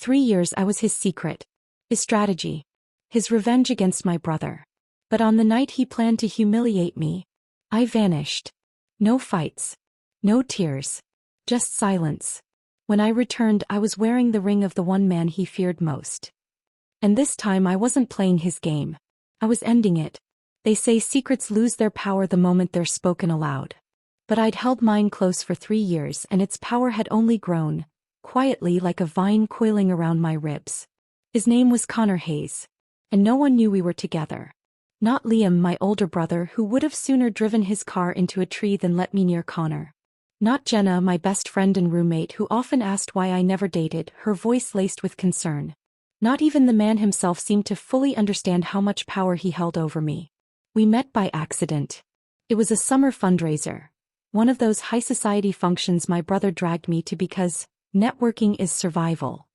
3 years I was his secret, his strategy, his revenge against my brother. But on the night he planned to humiliate me, I vanished. No fights. No tears. Just silence. When I returned, I was wearing the ring of the one man he feared most. And this time I wasn't playing his game. I was ending it. They say secrets lose their power the moment they're spoken aloud. But I'd held mine close for 3 years and its power had only grown, quietly like a vine coiling around my ribs. His name was Connor Hayes. And no one knew we were together. Not Liam, my older brother, who would have sooner driven his car into a tree than let me near Connor. Not Jenna, my best friend and roommate, who often asked why I never dated, her voice laced with concern. Not even the man himself seemed to fully understand how much power he held over me. We met by accident. It was a summer fundraiser. One of those high society functions my brother dragged me to because networking is survival.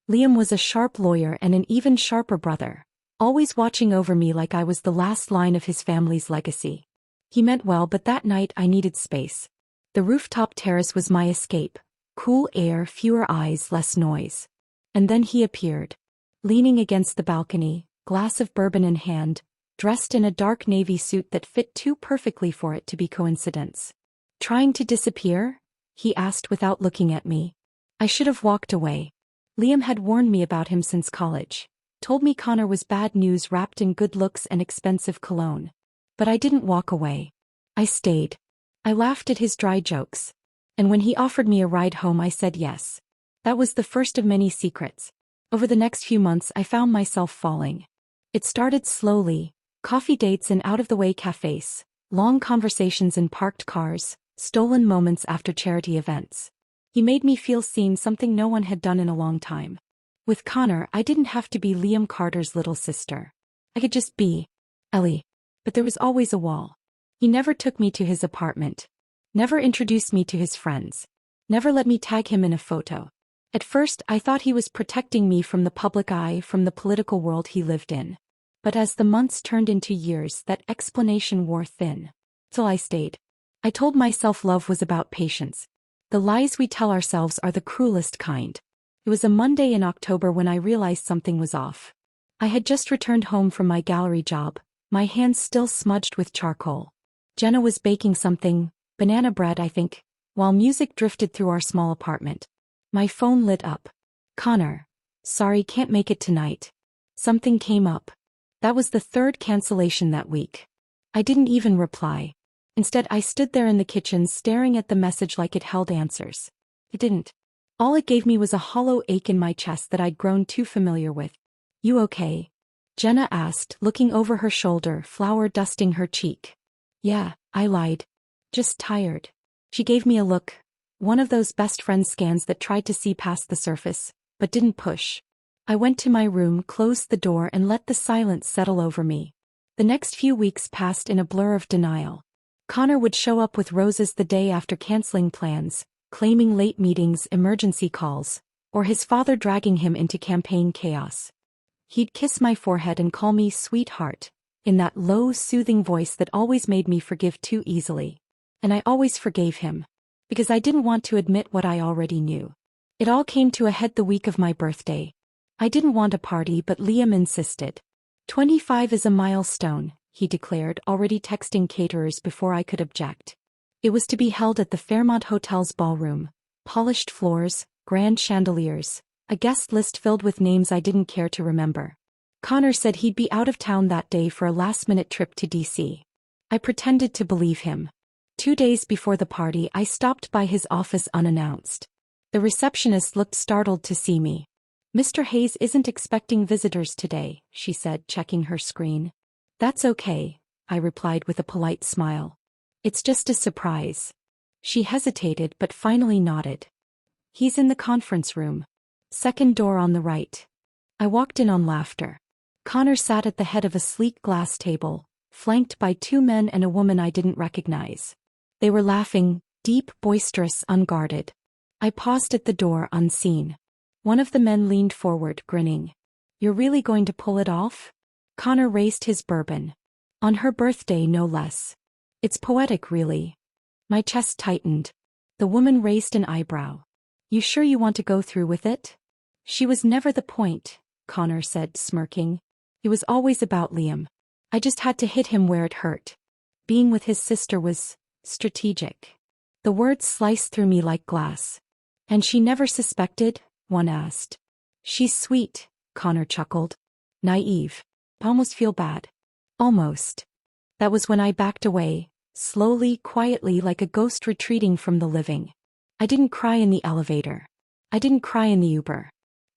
Liam was a sharp lawyer and an even sharper brother, always watching over me like I was the last line of his family's legacy. He meant well, but that night I needed space. The rooftop terrace was my escape. Cool air, fewer eyes, less noise. And then he appeared. Leaning against the balcony, glass of bourbon in hand, dressed in a dark navy suit that fit too perfectly for it to be coincidence. "Trying to disappear?" he asked without looking at me. I should have walked away. Liam had warned me about him since college. Told me Connor was bad news wrapped in good looks and expensive cologne. But I didn't walk away. I stayed. I laughed at his dry jokes. And when he offered me a ride home, I said yes. That was the first of many secrets. Over the next few months I found myself falling. It started slowly. Coffee dates in out-of-the-way cafes, long conversations in parked cars, stolen moments after charity events. He made me feel seen, something no one had done in a long time. With Connor, I didn't have to be Liam Carter's little sister. I could just be Ellie. But there was always a wall. He never took me to his apartment. Never introduced me to his friends. Never let me tag him in a photo. At first, I thought he was protecting me from the public eye, from the political world he lived in. But as the months turned into years, that explanation wore thin. Till I stayed. I told myself love was about patience. The lies we tell ourselves are the cruelest kind. It was a Monday in October when I realized something was off. I had just returned home from my gallery job, my hands still smudged with charcoal. Jenna was baking something, banana bread I think, while music drifted through our small apartment. My phone lit up. "Connor. Sorry, can't make it tonight. Something came up." That was the third cancellation that week. I didn't even reply. Instead, I stood there in the kitchen staring at the message like it held answers. It didn't. All it gave me was a hollow ache in my chest that I'd grown too familiar with. "You okay?" Jenna asked, looking over her shoulder, flour dusting her cheek. "Yeah," I lied. "Just tired." She gave me a look. One of those best friend scans that tried to see past the surface, but didn't push. I went to my room, closed the door and let the silence settle over me. The next few weeks passed in a blur of denial. Connor would show up with roses the day after canceling plans, claiming late meetings, emergency calls, or his father dragging him into campaign chaos. He'd kiss my forehead and call me sweetheart, in that low, soothing voice that always made me forgive too easily. And I always forgave him. Because I didn't want to admit what I already knew. It all came to a head the week of my birthday. I didn't want a party, but Liam insisted. 25 is a milestone, he declared, already texting caterers before I could object. It was to be held at the Fairmont Hotel's ballroom. Polished floors, grand chandeliers, a guest list filled with names I didn't care to remember. Connor said he'd be out of town that day for a last-minute trip to DC. I pretended to believe him. 2 days before the party, I stopped by his office unannounced. The receptionist looked startled to see me. "Mr. Hayes isn't expecting visitors today," she said, checking her screen. "That's okay," I replied with a polite smile. "It's just a surprise." She hesitated but finally nodded. "He's in the conference room. Second door on the right." I walked in on laughter. Connor sat at the head of a sleek glass table, flanked by 2 men and a woman I didn't recognize. They were laughing, deep, boisterous, unguarded. I paused at the door, unseen. One of the men leaned forward, grinning. "You're really going to pull it off?" Connor raised his bourbon. "On her birthday, no less. It's poetic, really." My chest tightened. The woman raised an eyebrow. "You sure you want to go through with it?" She was never the point, Connor said, smirking. It was always about Liam. I just had to hit him where it hurt. Being with his sister was strategic. The words sliced through me like glass. And she never suspected? One asked. She's sweet, Connor chuckled. Naive. I almost feel bad. Almost. That was when I backed away, slowly, quietly, like a ghost retreating from the living. I didn't cry in the elevator. I didn't cry in the Uber.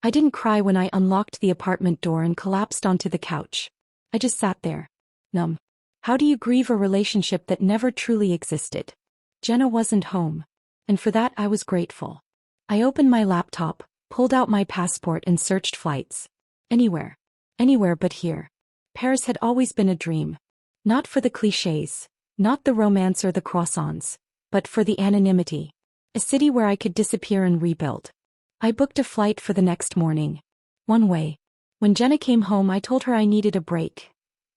I didn't cry when I unlocked the apartment door and collapsed onto the couch. I just sat there, numb. How do you grieve a relationship that never truly existed? Jenna wasn't home. And for that I was grateful. I opened my laptop, pulled out my passport and searched flights. Anywhere. Anywhere but here. Paris had always been a dream. Not for the clichés, not the romance or the croissants, but for the anonymity. A city where I could disappear and rebuild. I booked a flight for the next morning. One way. When Jenna came home I told her I needed a break.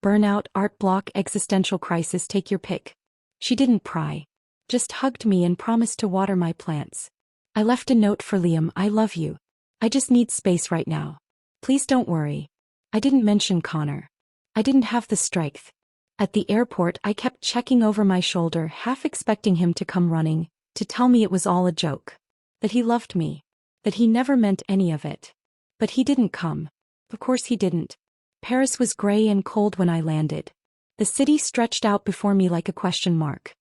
Burnout, art block, existential crisis, take your pick. She didn't pry. Just hugged me and promised to water my plants. I left a note for Liam, I love you. I just need space right now. Please don't worry. I didn't mention Connor. I didn't have the strength. At the airport I kept checking over my shoulder, half expecting him to come running, to tell me it was all a joke. That he loved me. That he never meant any of it. But he didn't come. Of course he didn't. Paris was gray and cold when I landed. The city stretched out before me like a question mark.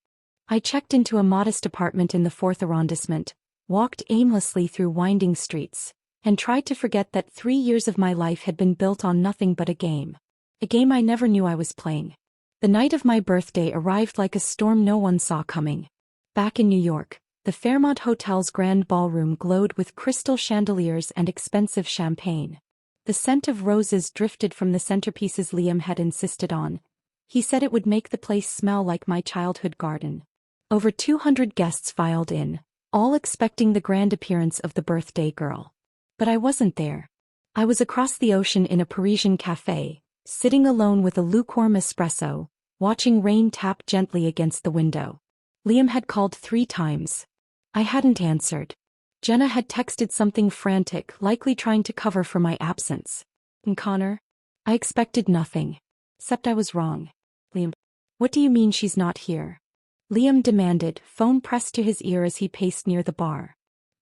I checked into a modest apartment in the 4th arrondissement, walked aimlessly through winding streets, and tried to forget that 3 years of my life had been built on nothing but a game. A game I never knew I was playing. The night of my birthday arrived like a storm no one saw coming. Back in New York, the Fairmont Hotel's grand ballroom glowed with crystal chandeliers and expensive champagne. The scent of roses drifted from the centerpieces Liam had insisted on. He said it would make the place smell like my childhood garden. Over 200 guests filed in, all expecting the grand appearance of the birthday girl. But I wasn't there. I was across the ocean in a Parisian cafe, sitting alone with a lukewarm espresso, watching rain tap gently against the window. Liam had called 3 times. I hadn't answered. Jenna had texted something frantic, likely trying to cover for my absence. And Connor? I expected nothing. Except I was wrong. Liam. What do you mean she's not here? Liam demanded, phone pressed to his ear as he paced near the bar.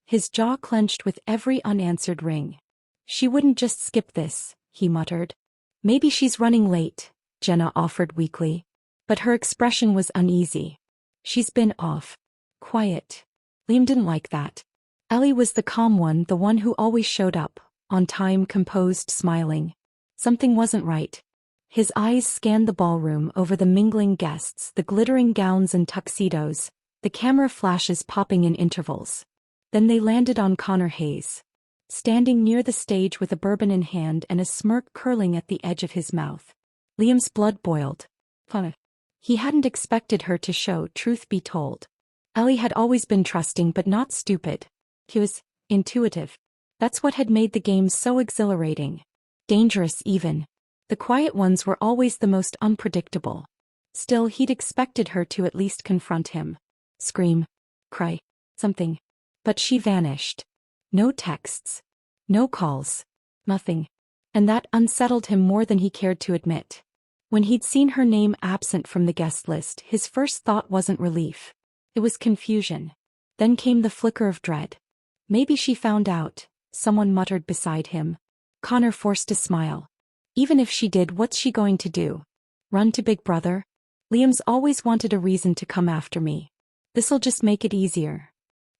His jaw clenched with every unanswered ring. She wouldn't just skip this, he muttered. Maybe she's running late, Jenna offered weakly. But her expression was uneasy. She's been off. Quiet. Liam didn't like that. Ellie was the calm one, the one who always showed up, on time, composed, smiling. Something wasn't right. His eyes scanned the ballroom over the mingling guests, the glittering gowns and tuxedos, the camera flashes popping in intervals. Then they landed on Connor Hayes. Standing near the stage with a bourbon in hand and a smirk curling at the edge of his mouth. Liam's blood boiled. He hadn't expected her to show, truth be told. Ellie had always been trusting but not stupid. He was intuitive. That's what had made the game so exhilarating. Dangerous even. The quiet ones were always the most unpredictable. Still, he'd expected her to at least confront him. Scream. Cry. Something. But she vanished. No texts. No calls. Nothing. And that unsettled him more than he cared to admit. When he'd seen her name absent from the guest list, his first thought wasn't relief. It was confusion. Then came the flicker of dread. Maybe she found out, someone muttered beside him. Connor forced a smile. Even if she did, what's she going to do? Run to Big Brother? Liam's always wanted a reason to come after me. This'll just make it easier.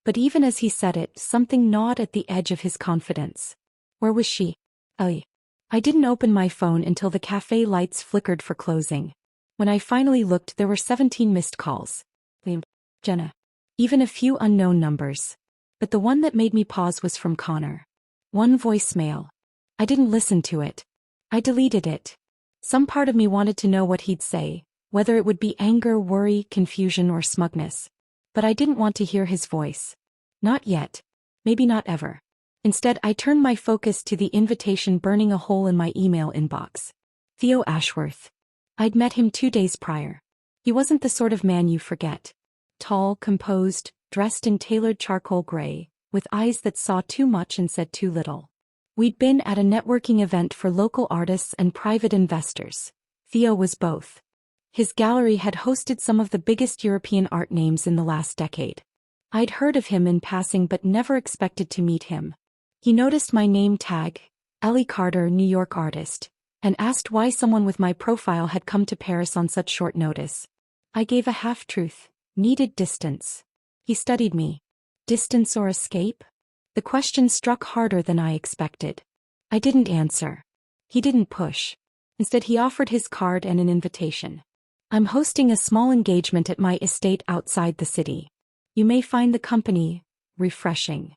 But even as he said it, something gnawed at the edge of his confidence. Where was she? I didn't open my phone until the cafe lights flickered for closing. When I finally looked, there were 17 missed calls. Liam, Jenna. Even a few unknown numbers. But the one that made me pause was from Connor. One voicemail. I didn't listen to it. I deleted it. Some part of me wanted to know what he'd say, whether it would be anger, worry, confusion, or smugness. But I didn't want to hear his voice. Not yet. Maybe not ever. Instead, I turned my focus to the invitation burning a hole in my email inbox. Theo Ashworth. I'd met him 2 days prior. He wasn't the sort of man you forget. Tall, composed, dressed in tailored charcoal gray, with eyes that saw too much and said too little. We'd been at a networking event for local artists and private investors. Theo was both. His gallery had hosted some of the biggest European art names in the last decade. I'd heard of him in passing but never expected to meet him. He noticed my name tag, Ellie Carter, New York artist, and asked why someone with my profile had come to Paris on such short notice. I gave a half-truth, needed distance. He studied me. Distance or escape? The question struck harder than I expected. I didn't answer. He didn't push. Instead, he offered his card and an invitation. I'm hosting a small engagement at my estate outside the city. You may find the company refreshing.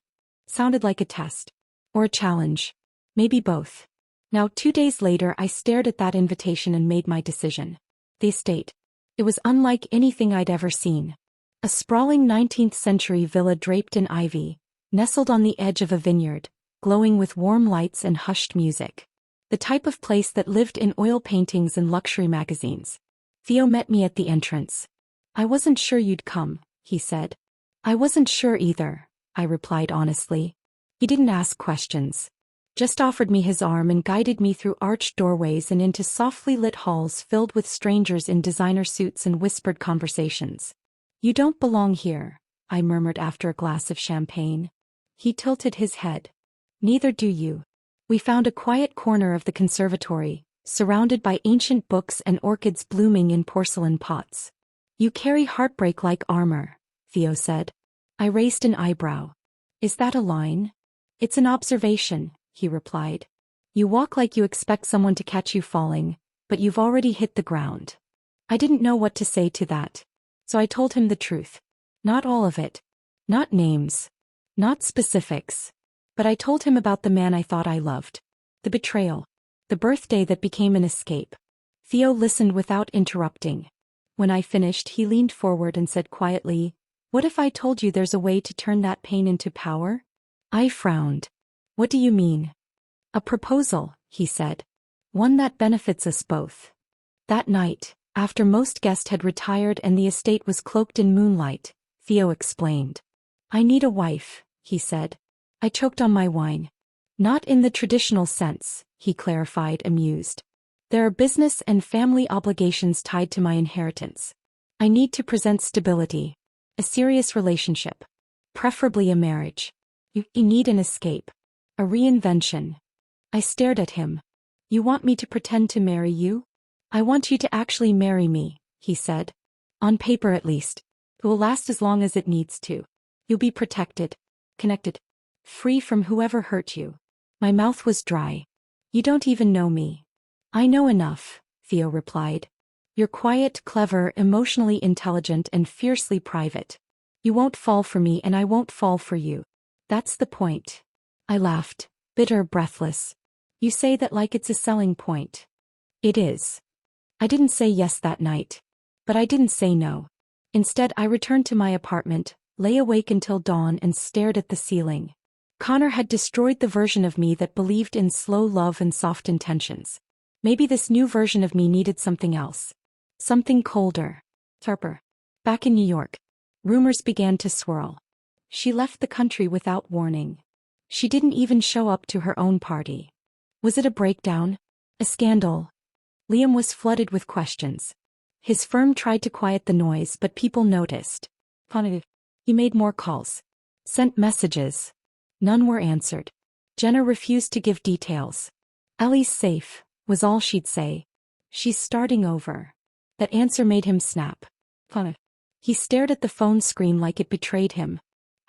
Sounded like a test. Or a challenge. Maybe both. Now 2 days later I stared at that invitation and made my decision. The estate. It was unlike anything I'd ever seen. A sprawling 19th-century villa draped in ivy, nestled on the edge of a vineyard, glowing with warm lights and hushed music. The type of place that lived in oil paintings and luxury magazines. Theo met me at the entrance. I wasn't sure you'd come, he said. I wasn't sure either, I replied honestly. He didn't ask questions. Just offered me his arm and guided me through arched doorways and into softly lit halls filled with strangers in designer suits and whispered conversations. You don't belong here, I murmured after a glass of champagne. He tilted his head. Neither do you. We found a quiet corner of the conservatory, surrounded by ancient books and orchids blooming in porcelain pots. You carry heartbreak like armor, Theo said. I raised an eyebrow. Is that a line? It's an observation, he replied. You walk like you expect someone to catch you falling, but you've already hit the ground. I didn't know what to say to that. So I told him the truth. Not all of it. Not names. Not specifics. But I told him about the man I thought I loved. The betrayal. The birthday that became an escape. Theo listened without interrupting. When I finished, he leaned forward and said quietly, "What if I told you there's a way to turn that pain into power?" I frowned. "What do you mean?" "A proposal," he said. "One that benefits us both." That night, after most guests had retired and the estate was cloaked in moonlight, Theo explained. "I need a wife," he said. I choked on my wine. "Not in the traditional sense," he clarified, amused. "There are business and family obligations tied to my inheritance. I need to present stability. A serious relationship. Preferably a marriage. You need an escape. A reinvention." I stared at him. "You want me to pretend to marry you?" "I want you to actually marry me," he said. "On paper at least. It will last as long as it needs to. You'll be protected. Connected. Free from whoever hurt you." My mouth was dry. "You don't even know me." "I know enough," Theo replied. "You're quiet, clever, emotionally intelligent, and fiercely private. You won't fall for me and I won't fall for you. That's the point." I laughed, bitter, breathless. "You say that like it's a selling point." "It is." I didn't say yes that night. But I didn't say no. Instead, I returned to my apartment, lay awake until dawn and stared at the ceiling. Connor had destroyed the version of me that believed in slow love and soft intentions. Maybe this new version of me needed something else. Something colder. Sharper. Back in New York, rumors began to swirl. She left the country without warning. She didn't even show up to her own party. Was it a breakdown? A scandal? Liam was flooded with questions. His firm tried to quiet the noise, but people noticed. He made more calls. Sent messages. None were answered. Jenna refused to give details. "Ellie's safe," was all she'd say. "She's starting over." That answer made him snap. He stared at the phone screen like it betrayed him.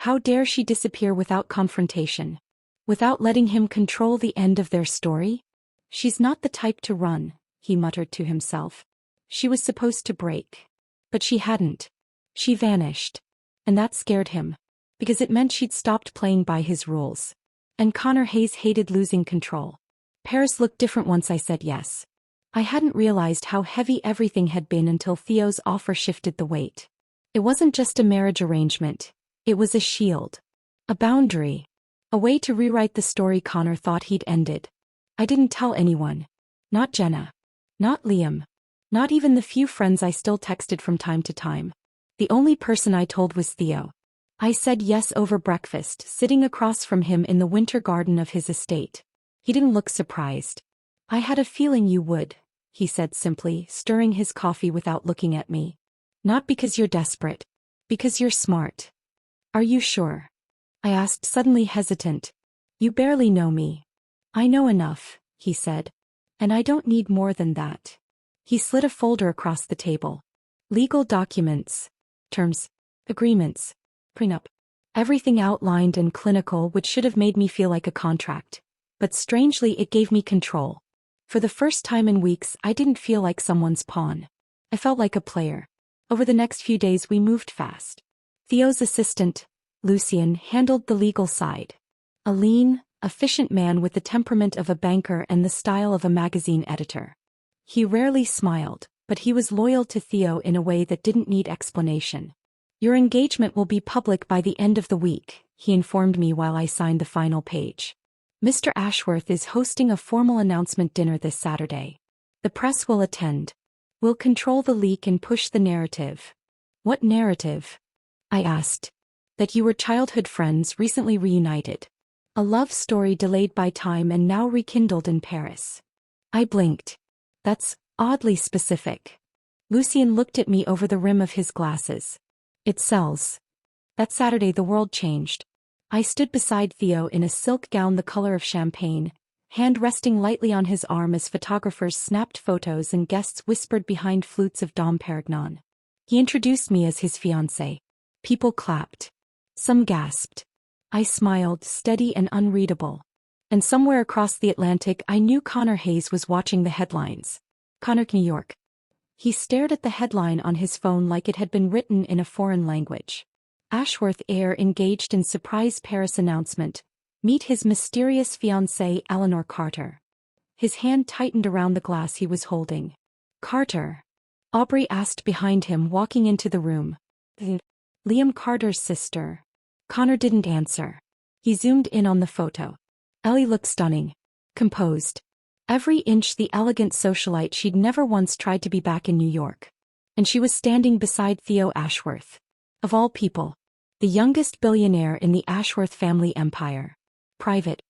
How dare she disappear without confrontation? Without letting him control the end of their story? "She's not the type to run," he muttered to himself. She was supposed to break. But she hadn't. She vanished. And that scared him. Because it meant she'd stopped playing by his rules. And Connor Hayes hated losing control. Paris looked different once I said yes. I hadn't realized how heavy everything had been until Theo's offer shifted the weight. It wasn't just a marriage arrangement. It was a shield. A boundary. A way to rewrite the story Connor thought he'd ended. I didn't tell anyone. Not Jenna. Not Liam. Not even the few friends I still texted from time to time. The only person I told was Theo. I said yes over breakfast, sitting across from him in the winter garden of his estate. He didn't look surprised. I had a feeling you would, he said simply, stirring his coffee without looking at me. Not because you're desperate. Because you're smart. Are you sure? I asked, suddenly hesitant. You barely know me. I know enough, he said. And I don't need more than that. He slid a folder across the table. Legal documents. Terms. Agreements. Prenup. Everything outlined and clinical, which should have made me feel like a contract. But strangely, it gave me control. For the first time in weeks, I didn't feel like someone's pawn. I felt like a player. Over the next few days, we moved fast. Theo's assistant, Lucien, handled the legal side. A lean, efficient man with the temperament of a banker and the style of a magazine editor. He rarely smiled, but he was loyal to Theo in a way that didn't need explanation. Your engagement will be public by the end of the week, he informed me while I signed the final page. Mr. Ashworth is hosting a formal announcement dinner this Saturday. The press will attend. We'll control the leak and push the narrative. What narrative? I asked. That you were childhood friends recently reunited. A love story delayed by time and now rekindled in Paris. I blinked. That's oddly specific. Lucien looked at me over the rim of his glasses. It sells. That Saturday the world changed. I stood beside Theo in a silk gown the color of champagne, hand resting lightly on his arm as photographers snapped photos and guests whispered behind flutes of Dom Perignon. He introduced me as his fiancée. People clapped. Some gasped. I smiled, steady and unreadable. And somewhere across the Atlantic I knew Connor Hayes was watching the headlines. Connor, New York. He stared at the headline on his phone like it had been written in a foreign language. Ashworth heir engaged in surprise Paris announcement. Meet his mysterious fiancée Eleanor Carter. His hand tightened around the glass he was holding. Carter? Aubrey asked behind him, walking into the room. Liam Carter's sister. Connor didn't answer. He zoomed in on the photo. Ellie looked stunning. Composed. Every inch the elegant socialite she'd never once tried to be back in New York. And she was standing beside Theo Ashworth. Of all people. The youngest billionaire in the Ashworth family empire. Private.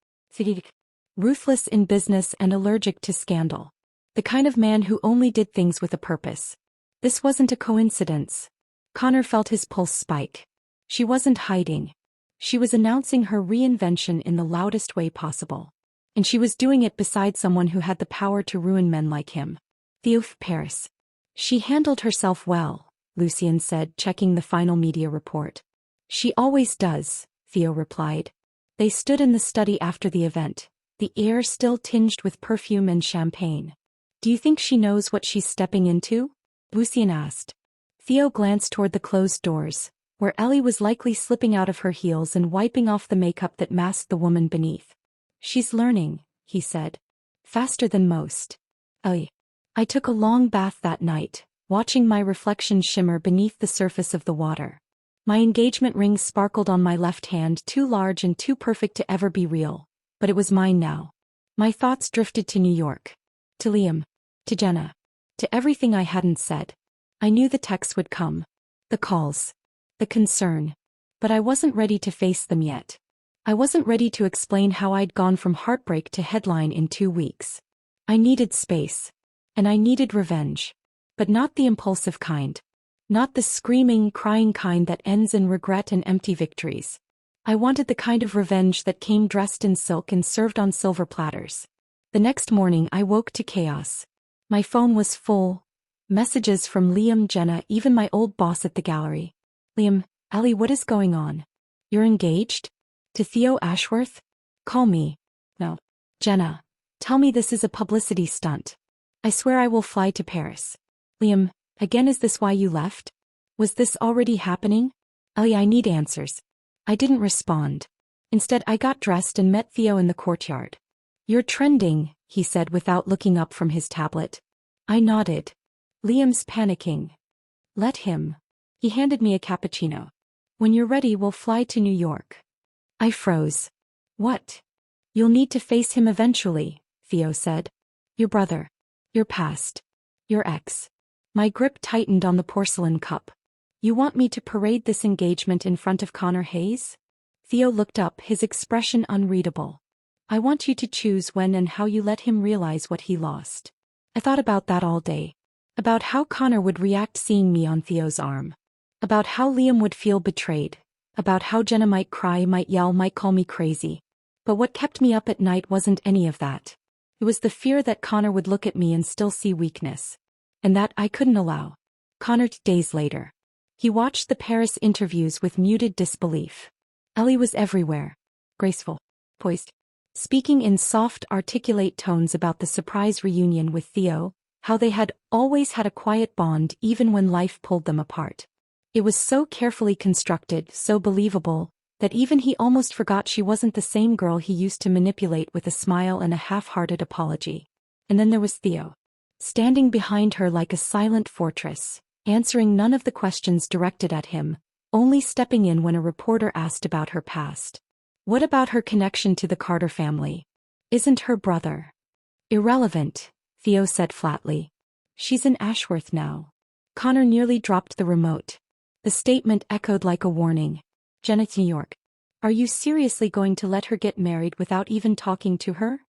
Ruthless in business and allergic to scandal. The kind of man who only did things with a purpose. This wasn't a coincidence. Connor felt his pulse spike. She wasn't hiding. She was announcing her reinvention in the loudest way possible. And she was doing it beside someone who had the power to ruin men like him. Theo Paris. She handled herself well, Lucien said, checking the final media report. She always does, Theo replied. They stood in the study after the event, the air still tinged with perfume and champagne. Do you think she knows what she's stepping into? Lucien asked. Theo glanced toward the closed doors, where Ellie was likely slipping out of her heels and wiping off the makeup that masked the woman beneath. She's learning, he said. Faster than most. Ellie. I took a long bath that night, watching my reflection shimmer beneath the surface of the water. My engagement ring sparkled on my left hand, too large and too perfect to ever be real, but it was mine now. My thoughts drifted to New York. To Liam. To Jenna. To everything I hadn't said. I knew the texts would come. The calls. The concern. But I wasn't ready to face them yet. I wasn't ready to explain how I'd gone from heartbreak to headline in 2 weeks. I needed space. And I needed revenge. But not the impulsive kind. Not the screaming, crying kind that ends in regret and empty victories. I wanted the kind of revenge that came dressed in silk and served on silver platters. The next morning I woke to chaos. My phone was full. Messages from Liam, Jenna, even my old boss at the gallery. Liam, Ellie, what is going on? You're engaged? To Theo Ashworth? Call me. No. Jenna, tell me this is a publicity stunt. I swear I will fly to Paris. Liam, again, is this why you left? Was this already happening? Ellie, I need answers. I didn't respond. Instead, I got dressed and met Theo in the courtyard. You're trending, he said without looking up from his tablet. I nodded. Liam's panicking. Let him. He handed me a cappuccino. When you're ready, we'll fly to New York. I froze. What? You'll need to face him eventually, Theo said. Your brother. Your past. Your ex. My grip tightened on the porcelain cup. You want me to parade this engagement in front of Connor Hayes? Theo looked up, his expression unreadable. I want you to choose when and how you let him realize what he lost. I thought about that all day. About how Connor would react seeing me on Theo's arm. About how Liam would feel betrayed. About how Jenna might cry, might yell, might call me crazy. But what kept me up at night wasn't any of that. It was the fear that Connor would look at me and still see weakness. And that I couldn't allow. Connor. Days later. He watched the Paris interviews with muted disbelief. Ellie was everywhere. Graceful. Poised. Speaking in soft, articulate tones about the surprise reunion with Theo, how they had always had a quiet bond even when life pulled them apart. It was so carefully constructed, so believable, that even he almost forgot she wasn't the same girl he used to manipulate with a smile and a half-hearted apology. And then there was Theo. Standing behind her like a silent fortress, answering none of the questions directed at him, only stepping in when a reporter asked about her past. What about her connection to the Carter family? Isn't her brother irrelevant? Theo said flatly. She's in Ashworth now. Connor nearly dropped the remote. The statement echoed like a warning. Jenna, New York. Are you seriously going to let her get married without even talking to her?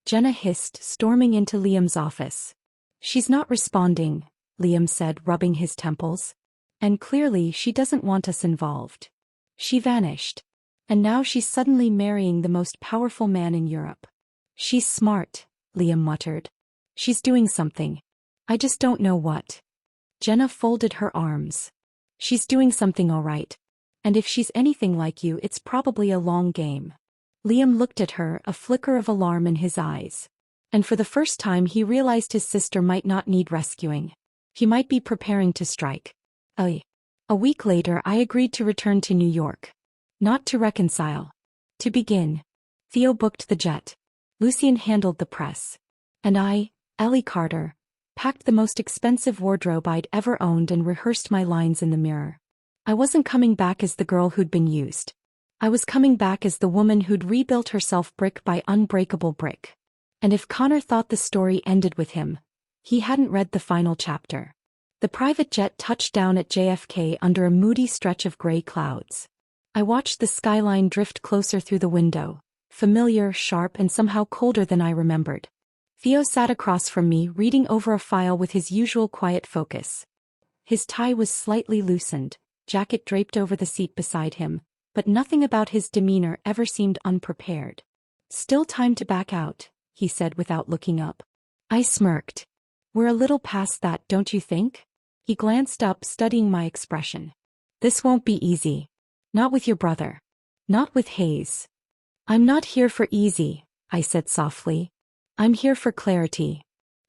Jenna hissed, storming into Liam's office. She's not responding, Liam said, rubbing his temples. And clearly she doesn't want us involved. She vanished. And now she's suddenly marrying the most powerful man in Europe. She's smart, Liam muttered. She's doing something. I just don't know what. Jenna folded her arms. She's doing something all right. And if she's anything like you, it's probably a long game. Liam looked at her, a flicker of alarm in his eyes. And for the first time he realized his sister might not need rescuing. He might be preparing to strike. A week later I agreed to return to New York. Not to reconcile. To begin. Theo booked the jet. Lucien handled the press. And I, Ellie Carter, packed the most expensive wardrobe I'd ever owned and rehearsed my lines in the mirror. I wasn't coming back as the girl who'd been used. I was coming back as the woman who'd rebuilt herself brick by unbreakable brick. And if Connor thought the story ended with him, he hadn't read the final chapter. The private jet touched down at JFK under a moody stretch of gray clouds. I watched the skyline drift closer through the window, familiar, sharp, and somehow colder than I remembered. Theo sat across from me, reading over a file with his usual quiet focus. His tie was slightly loosened, jacket draped over the seat beside him, but nothing about his demeanor ever seemed unprepared. Still time to back out, he said without looking up. I smirked. We're a little past that, don't you think? He glanced up, studying my expression. This won't be easy. Not with your brother. Not with Hayes. I'm not here for easy, I said softly. I'm here for clarity.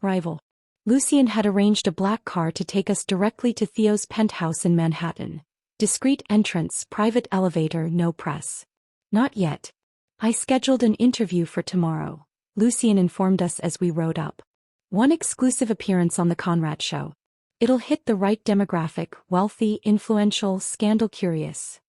Rival. Lucien had arranged a black car to take us directly to Theo's penthouse in Manhattan. Discreet entrance, private elevator, no press. Not yet. I scheduled an interview for tomorrow, Lucien informed us as we rode up. One exclusive appearance on the Conrad show. It'll hit the right demographic, wealthy, influential, scandal-curious.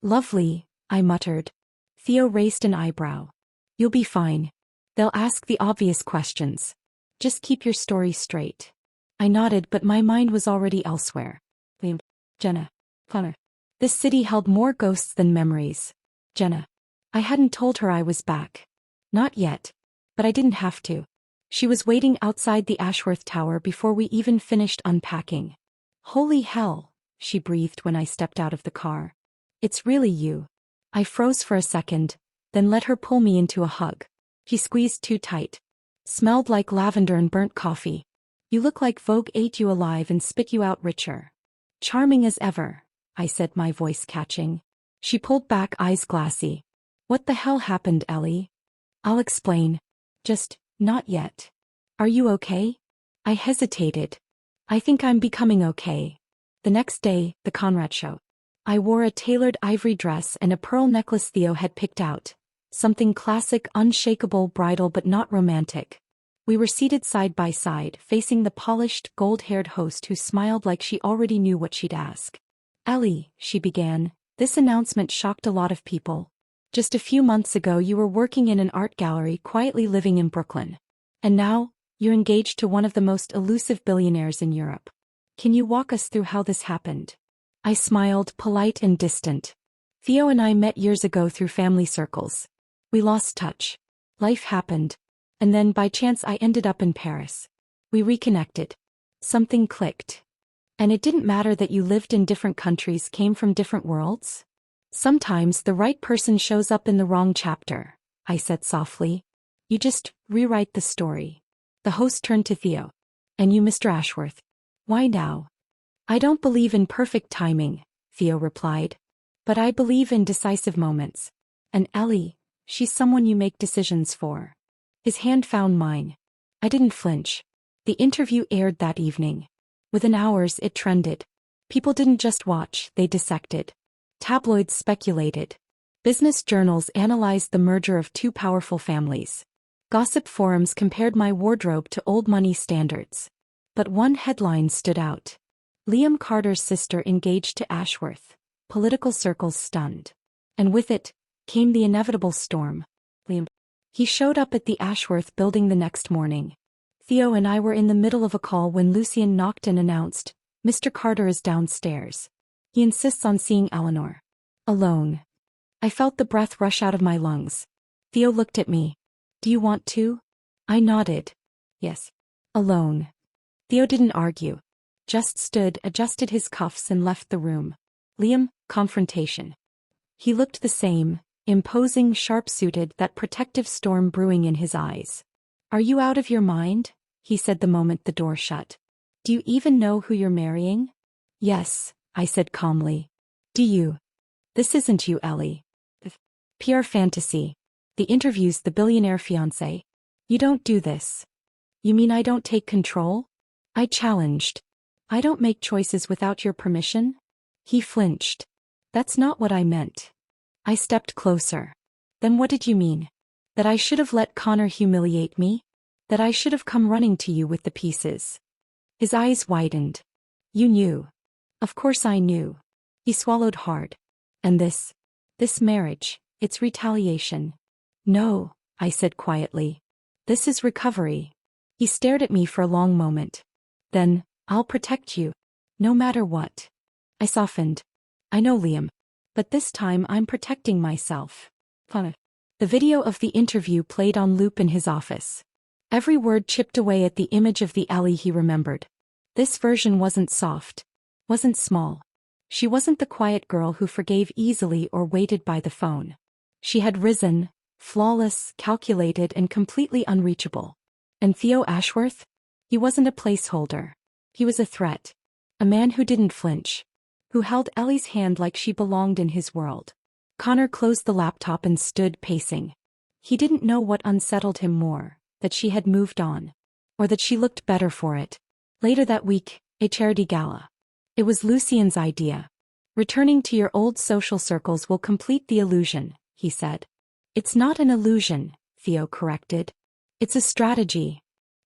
Lovely, I muttered. Theo raised an eyebrow. You'll be fine. They'll ask the obvious questions. Just keep your story straight. I nodded, but my mind was already elsewhere. Liam. Jenna. Connor. This city held more ghosts than memories. Jenna. I hadn't told her I was back. Not yet. But I didn't have to. She was waiting outside the Ashworth Tower before we even finished unpacking. Holy hell, she breathed when I stepped out of the car. It's really you. I froze for a second, then let her pull me into a hug. She squeezed too tight. Smelled like lavender and burnt coffee. You look like Vogue ate you alive and spit you out richer. Charming as ever, I said, my voice catching. She pulled back, eyes glassy. What the hell happened, Ellie? I'll explain. Just, not yet. Are you okay? I hesitated. I think I'm becoming okay. The next day, the Conrad show. I wore a tailored ivory dress and a pearl necklace Theo had picked out. Something classic, unshakable, bridal but not romantic. We were seated side by side, facing the polished, gold-haired host who smiled like she already knew what she'd ask. Ellie, she began, this announcement shocked a lot of people. Just a few months ago you were working in an art gallery, quietly living in Brooklyn. And now, you're engaged to one of the most elusive billionaires in Europe. Can you walk us through how this happened? I smiled, polite and distant. Theo and I met years ago through family circles. We lost touch. Life happened. And then by chance I ended up in Paris. We reconnected. Something clicked. And it didn't matter that you lived in different countries, came from different worlds? Sometimes the right person shows up in the wrong chapter, I said softly. You just rewrite the story. The host turned to Theo. And you, Mr. Ashworth. Why now? I don't believe in perfect timing, Theo replied. But I believe in decisive moments. And Ellie, she's someone you make decisions for. His hand found mine. I didn't flinch. The interview aired that evening. Within hours it trended. People didn't just watch, they dissected. Tabloids speculated. Business journals analyzed the merger of two powerful families. Gossip forums compared my wardrobe to old money standards. But one headline stood out. Liam Carter's sister engaged to Ashworth. Political circles stunned. And with it came the inevitable storm. Liam. He showed up at the Ashworth building the next morning. Theo and I were in the middle of a call when Lucien knocked and announced, Mr. Carter is downstairs. He insists on seeing Eleanor. Alone. I felt the breath rush out of my lungs. Theo looked at me. Do you want to? I nodded. Yes. Alone. Theo didn't argue. Just stood, adjusted his cuffs and left the room. Liam, confrontation. He looked the same, imposing, sharp-suited, that protective storm brewing in his eyes. Are you out of your mind? He said the moment the door shut. Do you even know who you're marrying? Yes, I said calmly. Do you? This isn't you, Ellie. PR fantasy. The interview's the billionaire fiancé. You don't do this. You mean I don't take control? I challenged. I don't make choices without your permission? He flinched. That's not what I meant. I stepped closer. Then what did you mean? That I should have let Connor humiliate me? That I should have come running to you with the pieces? His eyes widened. You knew. Of course I knew. He swallowed hard. And this marriage, it's retaliation. No, I said quietly. This is recovery. He stared at me for a long moment. Then, I'll protect you. No matter what. I softened. I know, Liam. But this time I'm protecting myself. The video of the interview played on loop in his office. Every word chipped away at the image of the Ellie he remembered. This version wasn't soft. Wasn't small. She wasn't the quiet girl who forgave easily or waited by the phone. She had risen, flawless, calculated, and completely unreachable. And Theo Ashworth? He wasn't a placeholder. He was a threat. A man who didn't flinch. Who held Ellie's hand like she belonged in his world. Connor closed the laptop and stood pacing. He didn't know what unsettled him more, that she had moved on. Or that she looked better for it. Later that week, a charity gala. It was Lucien's idea. Returning to your old social circles will complete the illusion, he said. It's not an illusion, Theo corrected. It's a strategy.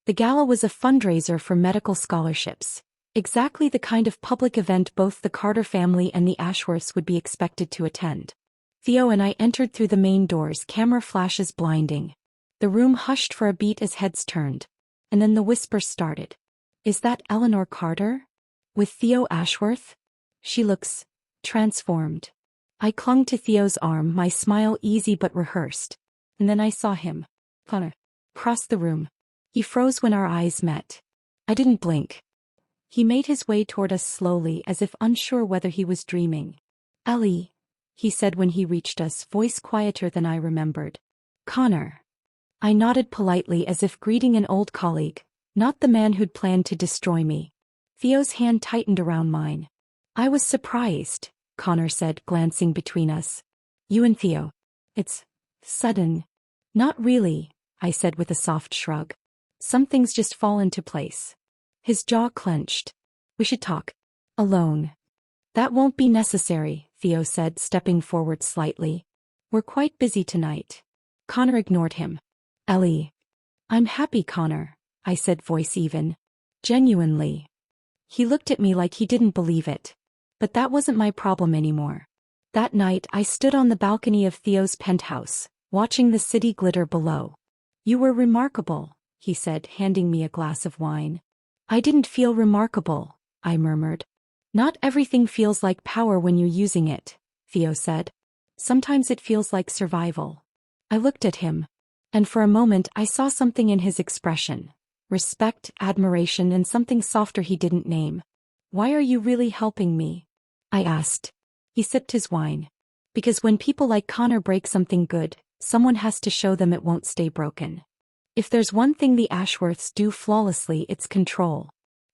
The gala was a fundraiser for medical scholarships. Exactly the kind of public event both the Carter family and the Ashworths would be expected to attend. Theo and I entered through the main doors, camera flashes blinding. The room hushed for a beat as heads turned. And then the whisper started. Is that Eleanor Carter? With Theo Ashworth? She looks transformed. I clung to Theo's arm, my smile easy but rehearsed. And then I saw him. Connor. Cross the room. He froze when our eyes met. I didn't blink. He made his way toward us slowly as if unsure whether he was dreaming. Ellie, he said when he reached us, voice quieter than I remembered. Connor. I nodded politely as if greeting an old colleague, not the man who'd planned to destroy me. Theo's hand tightened around mine. I was surprised, Connor said, glancing between us. You and Theo. It's sudden. Not really, I said with a soft shrug. Some things just fall into place. His jaw clenched. We should talk. Alone. That won't be necessary, Theo said, stepping forward slightly. We're quite busy tonight. Connor ignored him. Ellie. I'm happy, Connor, I said, voice even. Genuinely. He looked at me like he didn't believe it. But that wasn't my problem anymore. That night I stood on the balcony of Theo's penthouse, watching the city glitter below. You were remarkable, he said, handing me a glass of wine. I didn't feel remarkable, I murmured. Not everything feels like power when you're using it, Theo said. Sometimes it feels like survival. I looked at him. And for a moment I saw something in his expression. Respect, admiration, and something softer he didn't name. "Why are you really helping me?" I asked. He sipped his wine. "Because when people like Connor break something good, someone has to show them it won't stay broken. If there's one thing the Ashworths do flawlessly, it's control.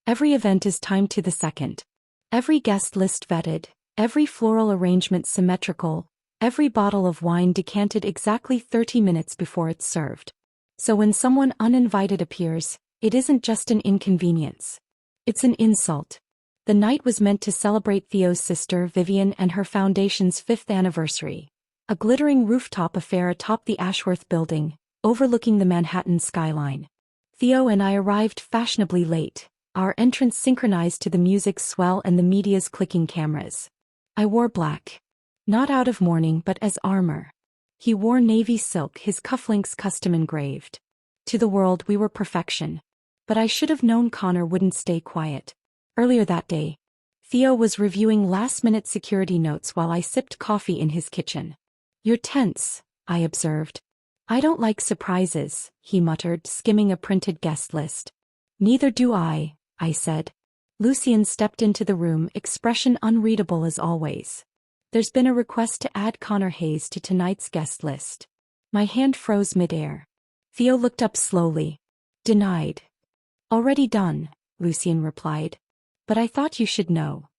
Every event is timed to the second. Every guest list vetted, every floral arrangement symmetrical, every bottle of wine decanted exactly 30 minutes before it's served. So when someone uninvited appears, it isn't just an inconvenience. It's an insult." The night was meant to celebrate Theo's sister Vivian and her foundation's 5th anniversary. A glittering rooftop affair atop the Ashworth building, overlooking the Manhattan skyline. Theo and I arrived fashionably late, our entrance synchronized to the music's swell and the media's clicking cameras. I wore black. Not out of mourning but as armor. He wore navy silk, his cufflinks custom engraved. To the world we were perfection. But I should have known Connor wouldn't stay quiet. Earlier that day, Theo was reviewing last-minute security notes while I sipped coffee in his kitchen. "You're tense," I observed. "I don't like surprises," he muttered, skimming a printed guest list. "Neither do I said. Lucien stepped into the room, expression unreadable as always. "There's been a request to add Connor Hayes to tonight's guest list." My hand froze mid-air. Theo looked up slowly. "Denied." "Already done," Lucien replied. "But I thought you should know."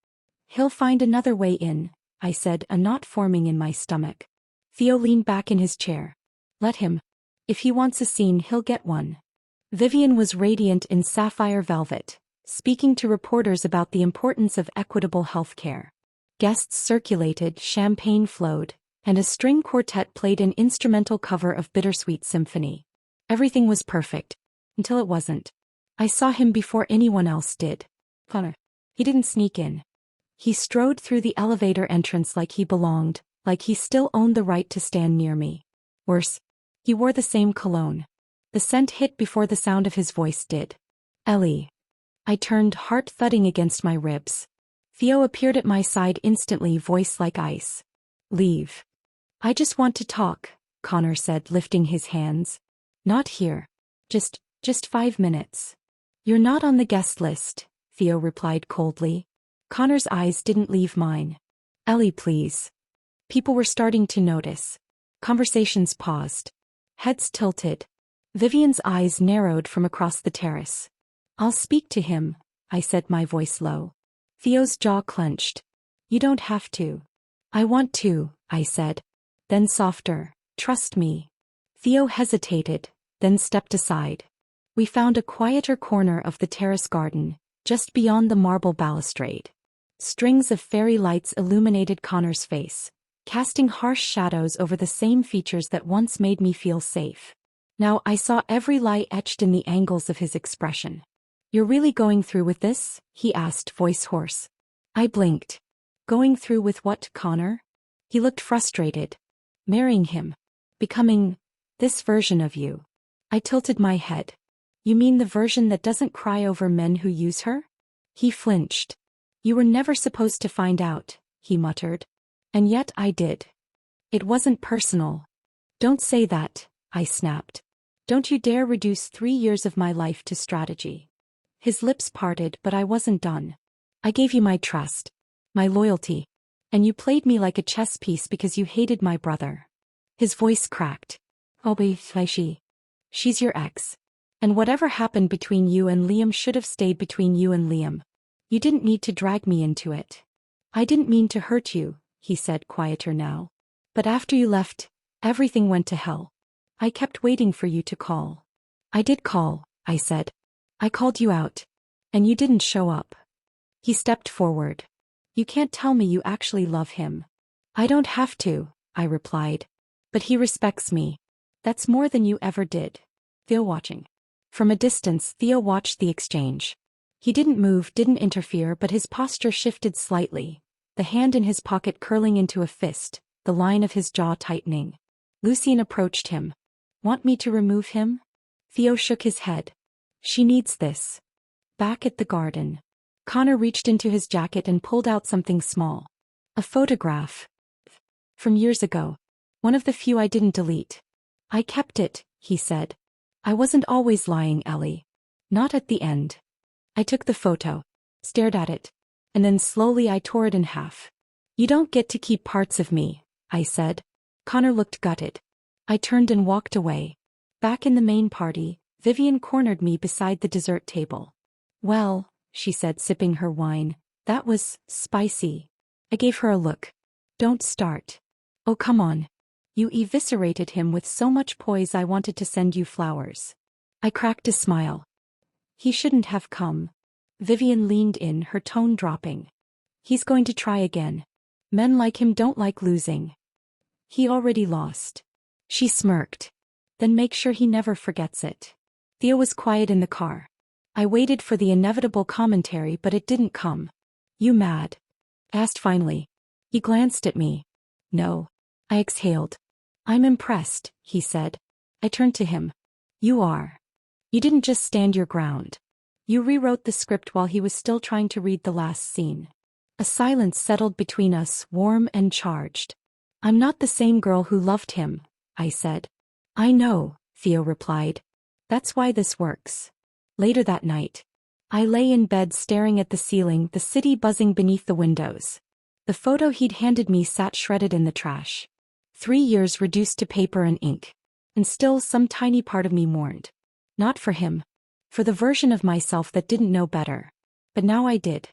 "He'll find another way in," I said, a knot forming in my stomach. Theo leaned back in his chair. "Let him. If he wants a scene, he'll get one." Vivian was radiant in sapphire velvet, speaking to reporters about the importance of equitable health care. Guests circulated, champagne flowed, and a string quartet played an instrumental cover of Bittersweet Symphony. Everything was perfect. Until it wasn't. I saw him before anyone else did. Connor. He didn't sneak in. He strode through the elevator entrance like he belonged, like he still owned the right to stand near me. Worse, he wore the same cologne. The scent hit before the sound of his voice did. "Ellie." I turned, heart thudding against my ribs. Theo appeared at my side instantly, voice like ice. "Leave." "I just want to talk," Connor said, lifting his hands. "Not here. Just 5 minutes." "You're not on the guest list," Theo replied coldly. Connor's eyes didn't leave mine. "Ellie, please." People were starting to notice. Conversations paused. Heads tilted. Vivian's eyes narrowed from across the terrace. "I'll speak to him," I said, my voice low. Theo's jaw clenched. "You don't have to." "I want to," I said. Then softer, "Trust me." Theo hesitated, then stepped aside. We found a quieter corner of the terrace garden, just beyond the marble balustrade. Strings of fairy lights illuminated Connor's face, casting harsh shadows over the same features that once made me feel safe. Now I saw every light etched in the angles of his expression. "You're really going through with this?" he asked, voice hoarse. I blinked. "Going through with what, Connor?" He looked frustrated. "Marrying him. Becoming this version of you." I tilted my head. "You mean the version that doesn't cry over men who use her?" He flinched. "You were never supposed to find out," he muttered. "And yet I did. It wasn't personal." "Don't say that," I snapped. "Don't you dare reduce 3 years of my life to strategy." His lips parted, but I wasn't done. "I gave you my trust, my loyalty, and you played me like a chess piece because you hated my brother." His voice cracked. "Oh, she. She's your ex. And whatever happened between you and Liam should have stayed between you and Liam. You didn't need to drag me into it." "I didn't mean to hurt you," he said, quieter now. "But after you left, everything went to hell. I kept waiting for you to call." "I did call," I said. "I called you out. And you didn't show up." He stepped forward. "You can't tell me you actually love him." "I don't have to," I replied. "But he respects me. That's more than you ever did." Theo watching. From a distance, Theo watched the exchange. He didn't move, didn't interfere, but his posture shifted slightly, the hand in his pocket curling into a fist, the line of his jaw tightening. Lucien approached him. "Want me to remove him?" Theo shook his head. "She needs this." Back at the garden, Connor reached into his jacket and pulled out something small. A photograph. From years ago. One of the few I didn't delete. "I kept it," he said. I wasn't always lying, Ellie. Not at the end. I took the photo, stared at it, and then slowly I tore it in half. You don't get to keep parts of me, I said. Connor looked gutted. I turned and walked away. Back in the main party, Vivian cornered me beside the dessert table. Well, she said, sipping her wine, that was spicy. I gave her a look. Don't start. Oh, come on. You eviscerated him with so much poise I wanted to send you flowers. I cracked a smile. He shouldn't have come. Vivian leaned in, her tone dropping. He's going to try again. Men like him don't like losing. He already lost. She smirked. Then make sure he never forgets it. Theo was quiet in the car. I waited for the inevitable commentary, but it didn't come. You mad? Asked finally. He glanced at me. No. I exhaled. I'm impressed, he said. I turned to him. You are. You didn't just stand your ground. You rewrote the script while he was still trying to read the last scene. A silence settled between us, warm and charged. I'm not the same girl who loved him, I said. I know, Theo replied. That's why this works. Later that night, I lay in bed staring at the ceiling, the city buzzing beneath the windows. The photo he'd handed me sat shredded in the trash. 3 years reduced to paper and ink. And still some tiny part of me mourned. Not for him. For the version of myself that didn't know better. But now I did.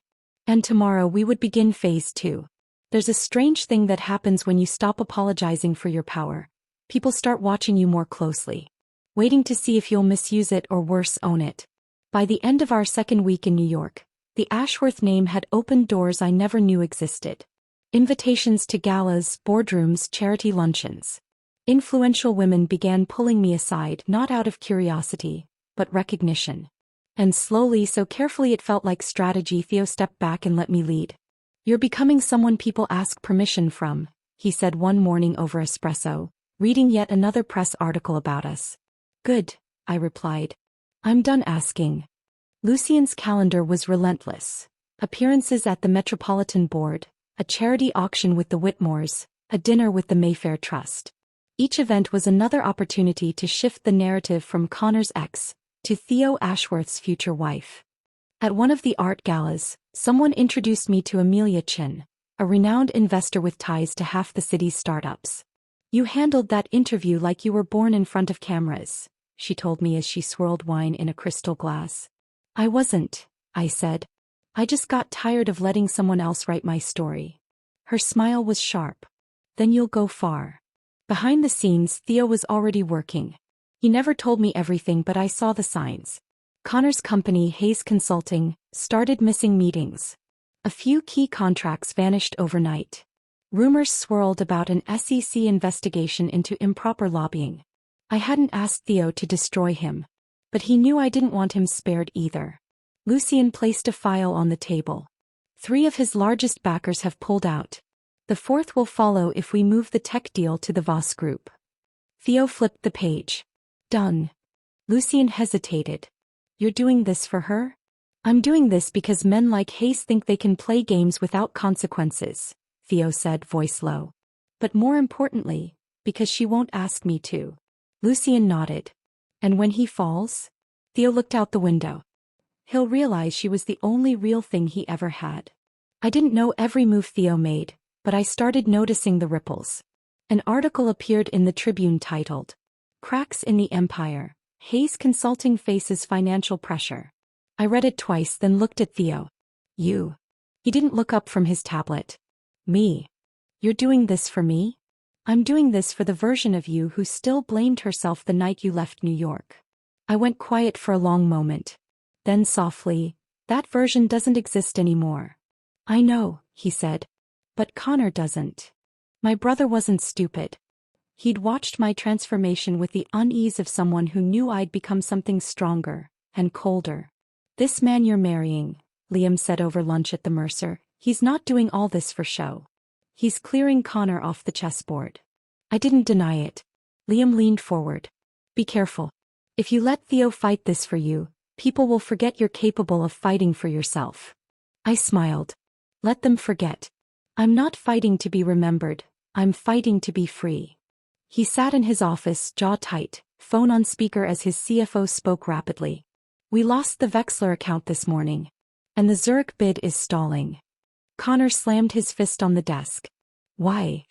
And tomorrow we would begin phase 2. There's a strange thing that happens when you stop apologizing for your power. People start watching you more closely. Waiting to see if you'll misuse it or worse, own it. By the end of our second week in New York, the Ashworth name had opened doors I never knew existed. Invitations to galas, boardrooms, charity luncheons. Influential women began pulling me aside, not out of curiosity, but recognition. And slowly, so carefully it felt like strategy, Theo stepped back and let me lead. You're becoming someone people ask permission from, he said one morning over espresso, reading yet another press article about us. Good, I replied. I'm done asking. Lucien's calendar was relentless. Appearances at the Metropolitan Board, a charity auction with the Whitmores, a dinner with the Mayfair Trust. Each event was another opportunity to shift the narrative from Connor's ex to Theo Ashworth's future wife. At one of the art galas, someone introduced me to Amelia Chin, a renowned investor with ties to half the city's startups. You handled that interview like you were born in front of cameras, she told me as she swirled wine in a crystal glass. I wasn't, I said. I just got tired of letting someone else write my story. Her smile was sharp. Then you'll go far. Behind the scenes, Theo was already working. He never told me everything, but I saw the signs. Connor's company, Hayes Consulting, started missing meetings. A few key contracts vanished overnight. Rumors swirled about an SEC investigation into improper lobbying. I hadn't asked Theo to destroy him, but he knew I didn't want him spared either. Lucien placed a file on the table. 3 of his largest backers have pulled out. The 4th will follow if we move the tech deal to the Voss Group. Theo flipped the page. Done. Lucien hesitated. You're doing this for her? I'm doing this because men like Hayes think they can play games without consequences, Theo said, voice low. But more importantly, because she won't ask me to. Lucien nodded. And when he falls? Theo looked out the window. He'll realize she was the only real thing he ever had. I didn't know every move Theo made, but I started noticing the ripples. An article appeared in the Tribune titled, Cracks in the Empire, Hayes Consulting Faces Financial Pressure. I read it twice, then looked at Theo. You. He didn't look up from his tablet. Me. You're doing this for me? I'm doing this for the version of you who still blamed herself the night you left New York. I went quiet for a long moment. Then softly, that version doesn't exist anymore. I know, he said. But Connor doesn't. My brother wasn't stupid. He'd watched my transformation with the unease of someone who knew I'd become something stronger and colder. This man you're marrying, Liam said over lunch at the Mercer, he's not doing all this for show. He's clearing Connor off the chessboard. I didn't deny it. Liam leaned forward. Be careful. If you let Theo fight this for you, people will forget you're capable of fighting for yourself. I smiled. Let them forget. I'm not fighting to be remembered, I'm fighting to be free. He sat in his office, jaw tight, phone on speaker as his CFO spoke rapidly. We lost the Wexler account this morning. And the Zurich bid is stalling. Connor slammed his fist on the desk. Why?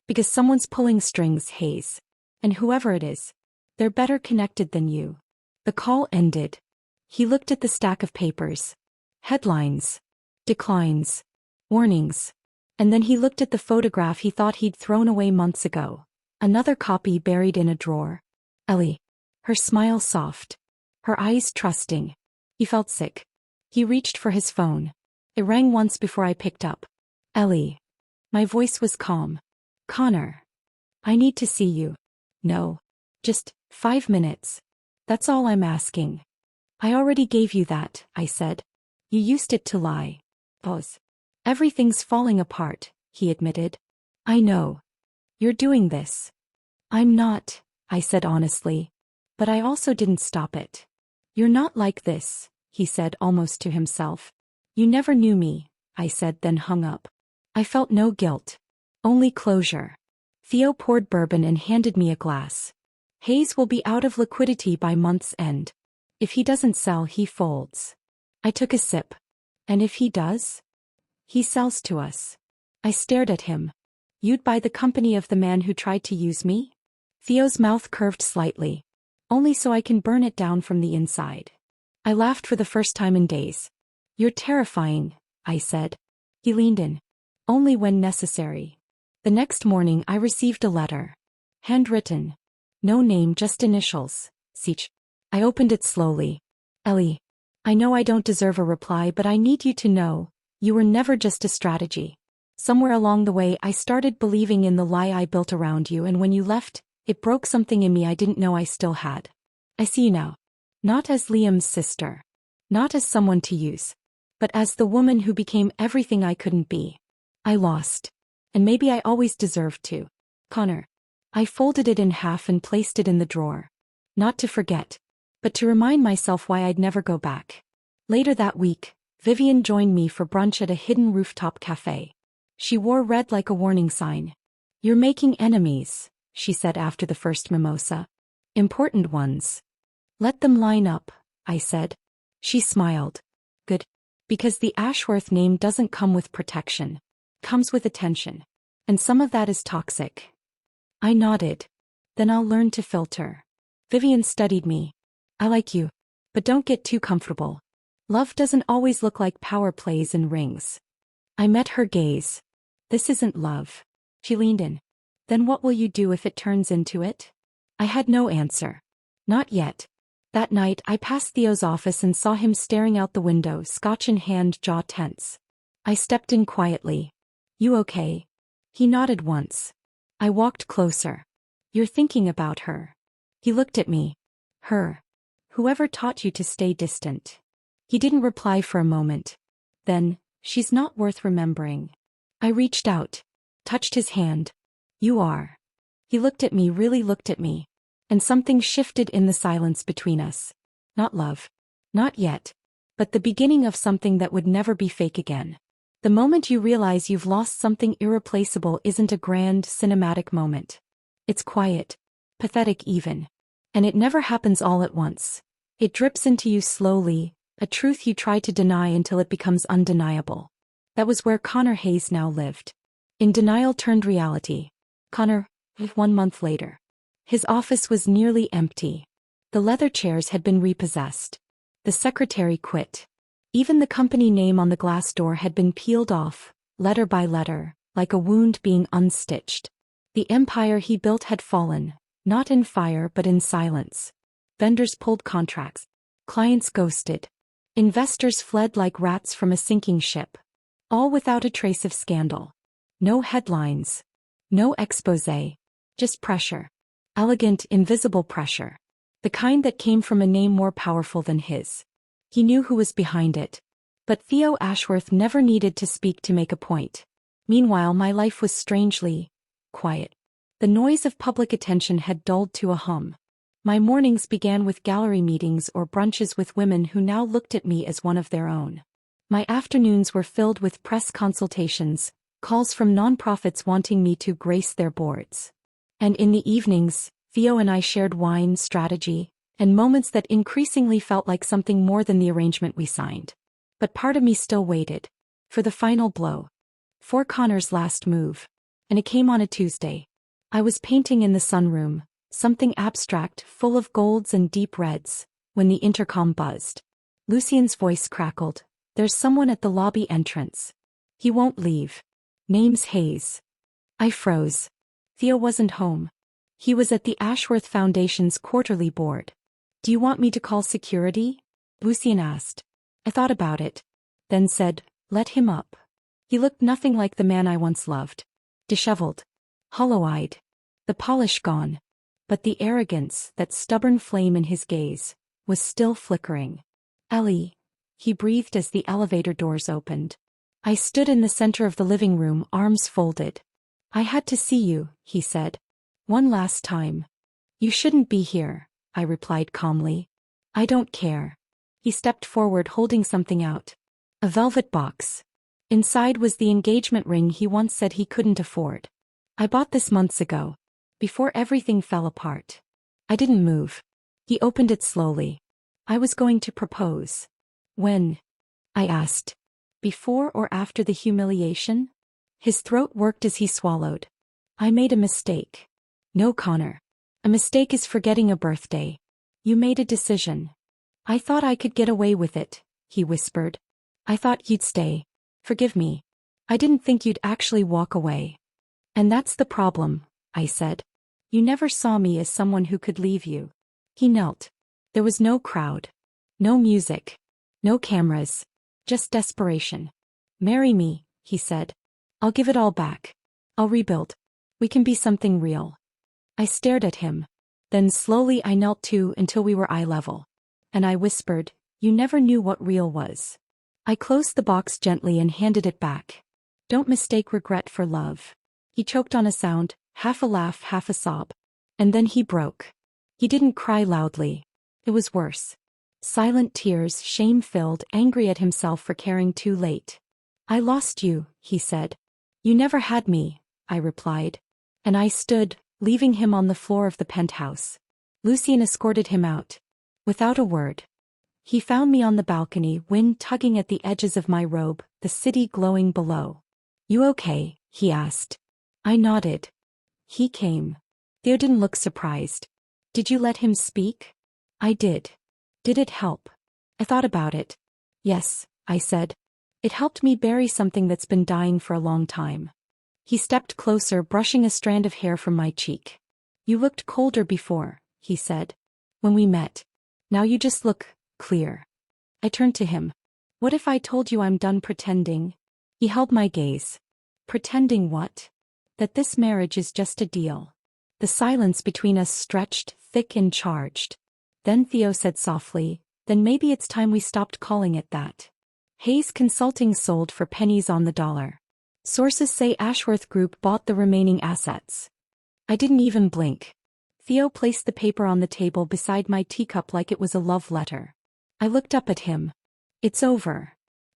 Because someone's pulling strings, Hayes. And whoever it is, they're better connected than you. The call ended. He looked at the stack of papers. Headlines. Declines. Warnings. And then he looked at the photograph he thought he'd thrown away months ago. Another copy buried in a drawer. Ellie. Her smile soft. Her eyes trusting. He felt sick. He reached for his phone. It rang once before I picked up. Ellie. My voice was calm. Connor. I need to see you. No. Just 5 minutes. That's all I'm asking. I already gave you that, I said. You used it to lie. Pause. Everything's falling apart, he admitted. I know. You're doing this. I'm not, I said honestly. But I also didn't stop it. You're not like this, he said almost to himself. You never knew me, I said, then hung up. I felt no guilt. Only closure. Theo poured bourbon and handed me a glass. Hayes will be out of liquidity by month's end. If he doesn't sell, he folds. I took a sip. And if he does? He sells to us. I stared at him. You'd buy the company of the man who tried to use me? Theo's mouth curved slightly. Only so I can burn it down from the inside. I laughed for the first time in days. You're terrifying, I said. He leaned in. Only when necessary. The next morning I received a letter. Handwritten. No name, just initials. Sich. I opened it slowly. Ellie. I know I don't deserve a reply, but I need you to know, you were never just a strategy. Somewhere along the way I started believing in the lie I built around you, and when you left, it broke something in me I didn't know I still had. I see you now. Not as Liam's sister. Not as someone to use. But as the woman who became everything I couldn't be. I lost. And maybe I always deserved to. Connor. I folded it in half and placed it in the drawer. Not to forget. But to remind myself why I'd never go back. Later that week, Vivian joined me for brunch at a hidden rooftop cafe. She wore red like a warning sign. You're making enemies, she said after the first mimosa. Important ones. Let them line up, I said. She smiled. Good. Because the Ashworth name doesn't come with protection. Comes with attention. And some of that is toxic. I nodded. Then I'll learn to filter. Vivian studied me. I like you. But don't get too comfortable. Love doesn't always look like power plays and rings. I met her gaze. This isn't love. She leaned in. Then what will you do if it turns into it? I had no answer. Not yet. That night I passed Theo's office and saw him staring out the window, scotch in hand, jaw tense. I stepped in quietly. You okay? He nodded once. I walked closer. You're thinking about her. He looked at me. Her. Whoever taught you to stay distant. He didn't reply for a moment. Then, she's not worth remembering. I reached out. Touched his hand. You are. He looked at me, really looked at me. And something shifted in the silence between us. Not love. Not yet. But the beginning of something that would never be fake again. The moment you realize you've lost something irreplaceable isn't a grand, cinematic moment. It's quiet. Pathetic even. And it never happens all at once. It drips into you slowly, a truth you try to deny until it becomes undeniable. That was where Connor Hayes now lived. In denial turned reality. Connor, 1 month later. His office was nearly empty. The leather chairs had been repossessed. The secretary quit. Even the company name on the glass door had been peeled off, letter by letter, like a wound being unstitched. The empire he built had fallen, not in fire but in silence. Vendors pulled contracts. Clients ghosted. Investors fled like rats from a sinking ship. All without a trace of scandal. No headlines. No exposé. Just pressure. Elegant, invisible pressure. The kind that came from a name more powerful than his. He knew who was behind it. But Theo Ashworth never needed to speak to make a point. Meanwhile, my life was strangely quiet. The noise of public attention had dulled to a hum. My mornings began with gallery meetings or brunches with women who now looked at me as one of their own. My afternoons were filled with press consultations, calls from nonprofits wanting me to grace their boards. And in the evenings, Theo and I shared wine, strategy, and moments that increasingly felt like something more than the arrangement we signed. But part of me still waited for the final blow. For Connor's last move. And it came on a Tuesday. I was painting in the sunroom, something abstract, full of golds and deep reds, when the intercom buzzed. Lucien's voice crackled. There's someone at the lobby entrance. He won't leave. Name's Hayes. I froze. Theo wasn't home. He was at the Ashworth Foundation's quarterly board. Do you want me to call security? Lucien asked. I thought about it. Then said, let him up. He looked nothing like the man I once loved. Disheveled. Hollow-eyed. The polish gone. But the arrogance, that stubborn flame in his gaze, was still flickering. Ellie, he breathed as the elevator doors opened. I stood in the center of the living room, arms folded. I had to see you, he said. One last time. You shouldn't be here, I replied calmly. I don't care. He stepped forward holding something out. A velvet box. Inside was the engagement ring he once said he couldn't afford. I bought this months ago. Before everything fell apart. I didn't move. He opened it slowly. I was going to propose. When? I asked. Before or after the humiliation? His throat worked as he swallowed. I made a mistake. No, Connor. A mistake is forgetting a birthday. You made a decision. I thought I could get away with it, he whispered. I thought you'd stay. Forgive me. I didn't think you'd actually walk away. And that's the problem, I said. You never saw me as someone who could leave you. He knelt. There was no crowd. No music. No cameras. Just desperation. Marry me, he said. I'll give it all back. I'll rebuild. We can be something real. I stared at him. Then slowly I knelt too until we were eye level. And I whispered, you never knew what real was. I closed the box gently and handed it back. Don't mistake regret for love. He choked on a sound, half a laugh, half a sob. And then he broke. He didn't cry loudly. It was worse. Silent tears, shame-filled, angry at himself for caring too late. I lost you, he said. You never had me, I replied. And I stood, leaving him on the floor of the penthouse. Lucien escorted him out. Without a word. He found me on the balcony, wind tugging at the edges of my robe, the city glowing below. You okay? He asked. I nodded. He came. Theo didn't look surprised. Did you let him speak? I did. Did it help? I thought about it. Yes, I said. It helped me bury something that's been dying for a long time. He stepped closer, brushing a strand of hair from my cheek. You looked colder before, he said. When we met. Now you just look clear. I turned to him. What if I told you I'm done pretending? He held my gaze. Pretending what? That this marriage is just a deal. The silence between us stretched, thick and charged. Then Theo said softly, then maybe it's time we stopped calling it that. Hayes Consulting sold for pennies on the dollar. Sources say Ashworth Group bought the remaining assets. I didn't even blink. Theo placed the paper on the table beside my teacup like it was a love letter. I looked up at him. It's over.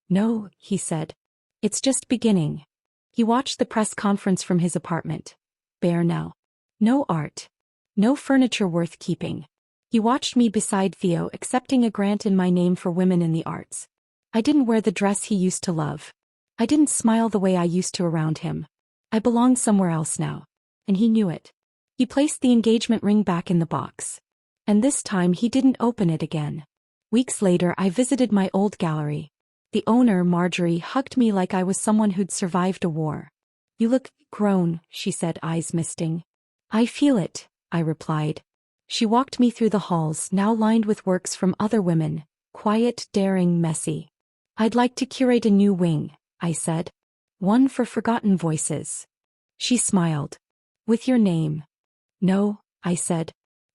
No, he said. It's just beginning. He watched the press conference from his apartment. Bare now. No art. No furniture worth keeping. He watched me beside Theo accepting a grant in my name for women in the arts. I didn't wear the dress he used to love. I didn't smile the way I used to around him. I belonged somewhere else now. And he knew it. He placed the engagement ring back in the box. And this time he didn't open it again. Weeks later I visited my old gallery. The owner, Marjorie, hugged me like I was someone who'd survived a war. You look grown, she said, eyes misting. I feel it, I replied. She walked me through the halls, now lined with works from other women, quiet, daring, messy. I'd like to curate a new wing, I said. One for forgotten voices. She smiled. With your name. No, I said.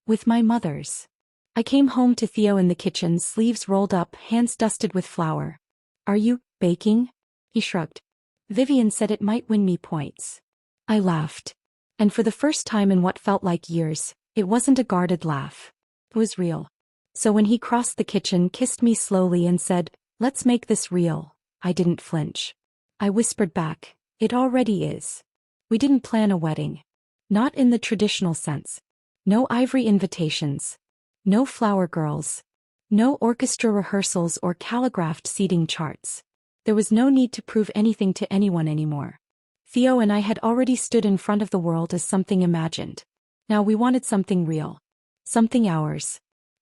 With my mother's. I came home to Theo in the kitchen, sleeves rolled up, hands dusted with flour. Are you baking? He shrugged. Vivian said it might win me points. I laughed. And for the first time in what felt like years, it wasn't a guarded laugh. It was real. So when he crossed the kitchen, kissed me slowly and said, let's make this real, I didn't flinch. I whispered back, it already is. We didn't plan a wedding. Not in the traditional sense. No ivory invitations. No flower girls. No orchestra rehearsals or calligraphed seating charts. There was no need to prove anything to anyone anymore. Theo and I had already stood in front of the world as something imagined. Now we wanted something real. Something ours.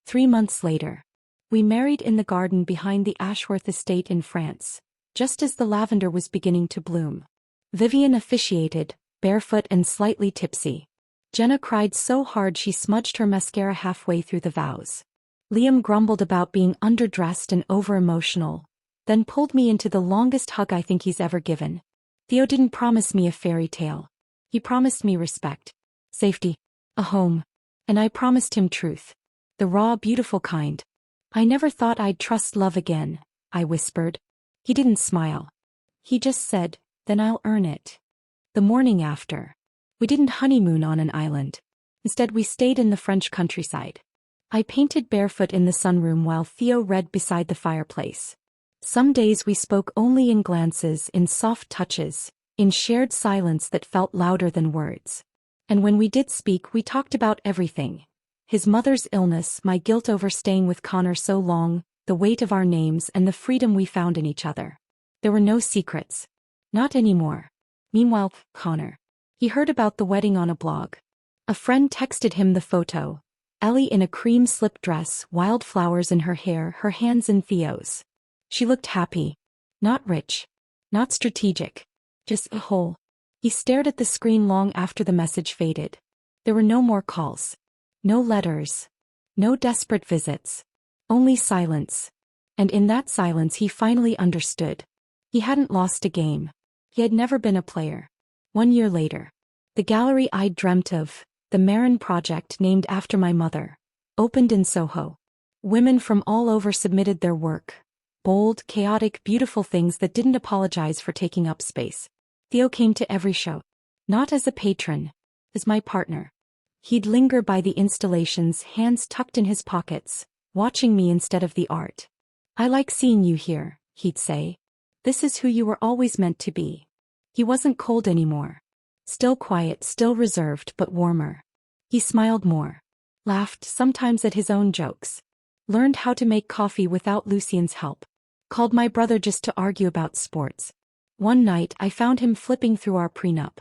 3 months later. We married in the garden behind the Ashworth estate in France, just as the lavender was beginning to bloom. Vivian officiated, barefoot and slightly tipsy. Jenna cried so hard she smudged her mascara halfway through the vows. Liam grumbled about being underdressed and over-emotional, then pulled me into the longest hug I think he's ever given. Theo didn't promise me a fairy tale. He promised me respect, safety, a home. And I promised him truth. The raw, beautiful kind. I never thought I'd trust love again, I whispered. He didn't smile. He just said, then I'll earn it. The morning after. We didn't honeymoon on an island. Instead we stayed in the French countryside. I painted barefoot in the sunroom while Theo read beside the fireplace. Some days we spoke only in glances, in soft touches, in shared silence that felt louder than words. And when we did speak we talked about everything. His mother's illness, my guilt over staying with Connor so long, the weight of our names and the freedom we found in each other. There were no secrets. Not anymore. Meanwhile, Connor. He heard about the wedding on a blog. A friend texted him the photo. Ellie in a cream slip dress, wildflowers in her hair, her hands in Theo's. She looked happy. Not rich. Not strategic. Just a whole. He stared at the screen long after the message faded. There were no more calls. No letters. No desperate visits. Only silence. And in that silence he finally understood. He hadn't lost a game. He had never been a player. 1 year later. The gallery I'd dreamt of, the Marin Project named after my mother, opened in Soho. Women from all over submitted their work. Bold, chaotic, beautiful things that didn't apologize for taking up space. Theo came to every show. Not as a patron. As my partner. He'd linger by the installations, hands tucked in his pockets, watching me instead of the art. I like seeing you here, he'd say. This is who you were always meant to be. He wasn't cold anymore. Still quiet, still reserved, but warmer. He smiled more. Laughed, sometimes at his own jokes. Learned how to make coffee without Lucien's help. Called my brother just to argue about sports. One night I found him flipping through our prenup.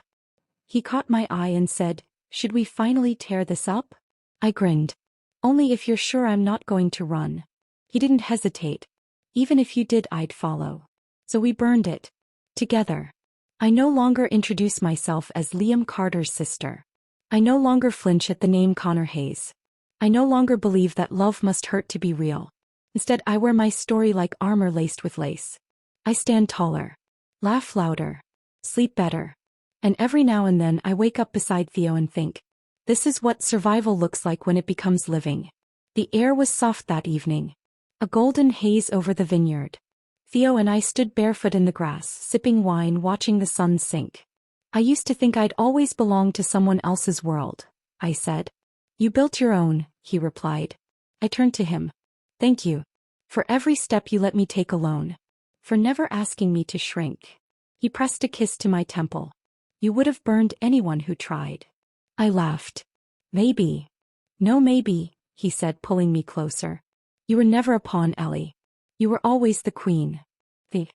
He caught my eye and said, "Should we finally tear this up?" I grinned. "Only if you're sure I'm not going to run." He didn't hesitate. "Even if you did, I'd follow." So we burned it. Together. I no longer introduce myself as Liam Carter's sister. I no longer flinch at the name Connor Hayes. I no longer believe that love must hurt to be real. Instead, I wear my story like armor laced with lace. I stand taller. Laugh louder. Sleep better. And every now and then I wake up beside Theo and think, this is what survival looks like when it becomes living. The air was soft that evening. A golden haze over the vineyard. Theo and I stood barefoot in the grass, sipping wine, watching the sun sink. "I used to think I'd always belonged to someone else's world," I said. "You built your own," he replied. I turned to him. "Thank you. For every step you let me take alone. For never asking me to shrink." He pressed a kiss to my temple. "You would have burned anyone who tried." I laughed. "Maybe." "No maybe," he said, pulling me closer. "You were never a pawn, Ellie. You were always the queen. The